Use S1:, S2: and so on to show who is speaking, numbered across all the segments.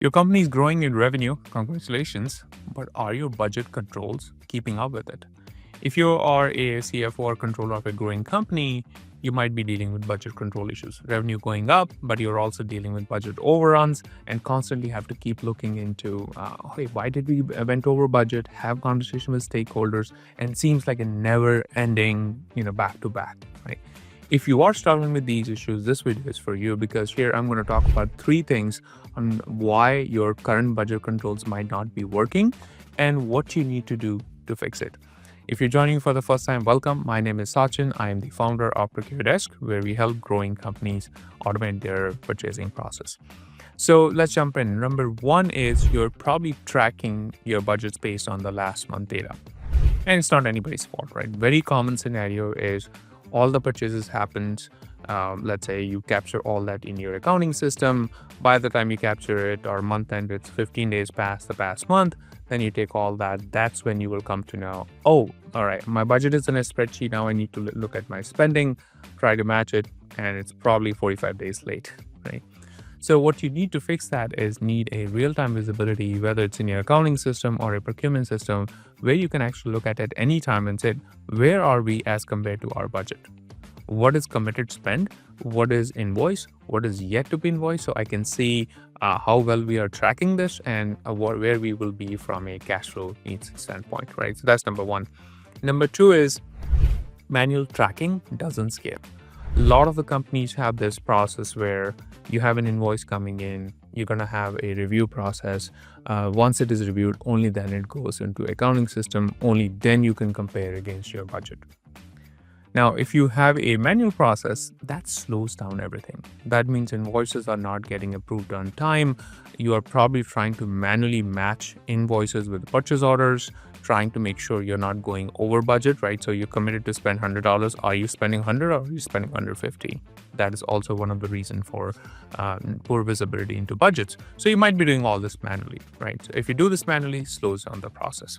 S1: Your company is growing in revenue, congratulations, but are your budget controls keeping up with it? If you are a CFO or controller of a growing company, you might be dealing with budget control issues. Revenue going up, but you're also dealing with budget overruns and constantly have to keep looking into, hey, why did we went over budget? Have conversation with stakeholders, and it seems like a never-ending, back to back, right? If you are struggling with these issues, this video is for you because here I'm going to talk about three things on why your current budget controls might not be working and what you need to do to fix it. If you're joining for the first time, welcome. My name is Sachin. I am the founder of ProcureDesk, where we help growing companies automate their purchasing process. So let's jump in. Number one is you're probably tracking your budgets based on the last month data. And it's not anybody's fault, right? Very common scenario is all the purchases happens. Let's say you capture all that in your accounting system. By the time you capture it or month end, it's 15 days past the past month. Then you take all that. That's when you will come to know, oh, all right, my budget is in a spreadsheet. Now I need to look at my spending, try to match it. And it's probably 45 days late, right? So what you need to fix that is need a real-time visibility, whether it's in your accounting system or a procurement system, where you can actually look at any time and say, where are we as compared to our budget? What is committed spend? What is invoice? What is yet to be invoiced? So I can see how well we are tracking this and where we will be from a cash flow needs standpoint, right? So that's number one. Number two is manual tracking doesn't scale. A lot of the companies have this process where you have an invoice coming in, you're going to have a review process. Once it is reviewed, only then it goes into accounting system, only then you can compare against your budget. Now, if you have a manual process, that slows down everything. That means invoices are not getting approved on time. You are probably trying to manually match invoices with purchase orders, trying to make sure you're not going over budget, right? So you're committed to spend $100. Are you spending 100 or are you spending under 50? That is also one of the reasons for poor visibility into budgets. So you might be doing all this manually, right? So if you do this manually, it slows down the process.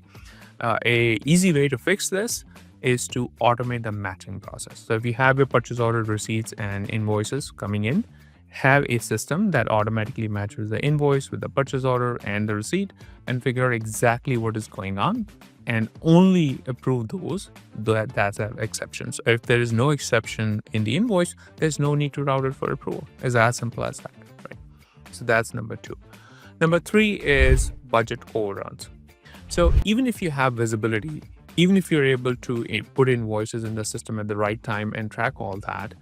S1: A easy way to fix this is to automate the matching process. So if you have your purchase order receipts and invoices coming in, have a system that automatically matches the invoice with the purchase order and the receipt and figure out exactly what is going on and only approve those that have exceptions. If there is no exception in the invoice, there's no need to route it for approval. It's as simple as that, right? So that's number two. Number three is budget overruns. So even if you have visibility, even if you're able to put invoices in the system at the right time and track all that,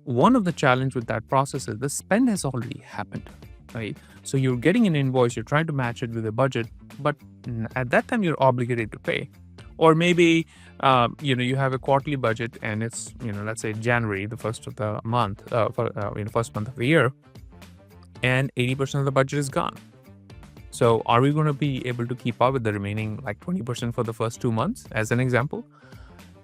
S1: one of the challenge with that process is the spend has already happened, right? So you're getting an invoice, you're trying to match it with a budget, but at that time you're obligated to pay. Or maybe, you have a quarterly budget and it's, let's say January, the first of the month, first month of the year, and 80% of the budget is gone. So are we going to be able to keep up with the remaining like 20% for the first 2 months, as an example?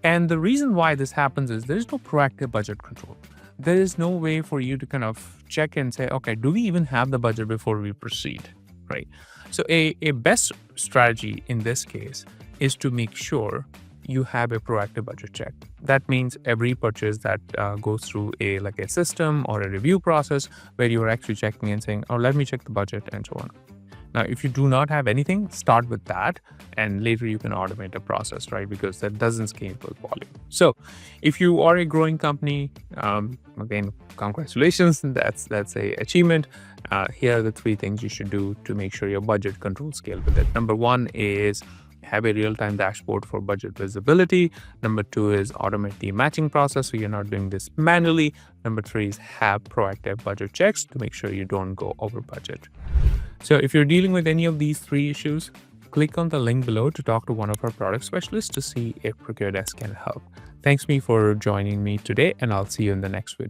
S1: And the reason why this happens is there's no proactive budget control. There is no way for you to kind of check and say, okay, do we even have the budget before we proceed, right? So a best strategy in this case is to make sure you have a proactive budget check. That means every purchase that goes through a system or a review process where you're actually checking and saying, oh, let me check the budget and so on. Now, if you do not have anything, start with that, and later you can automate the process, right? Because that doesn't scale with volume. So if you are a growing company, again, congratulations, that's a achievement. Here are the three things you should do to make sure your budget control scale with it. Number one is have a real-time dashboard for budget visibility. Number two is automate the matching process so you're not doing this manually. Number three is have proactive budget checks to make sure you don't go over budget. So if you're dealing with any of these three issues, click on the link below to talk to one of our product specialists to see if ProcureDesk can help. Thanks for joining me today, and I'll see you in the next video.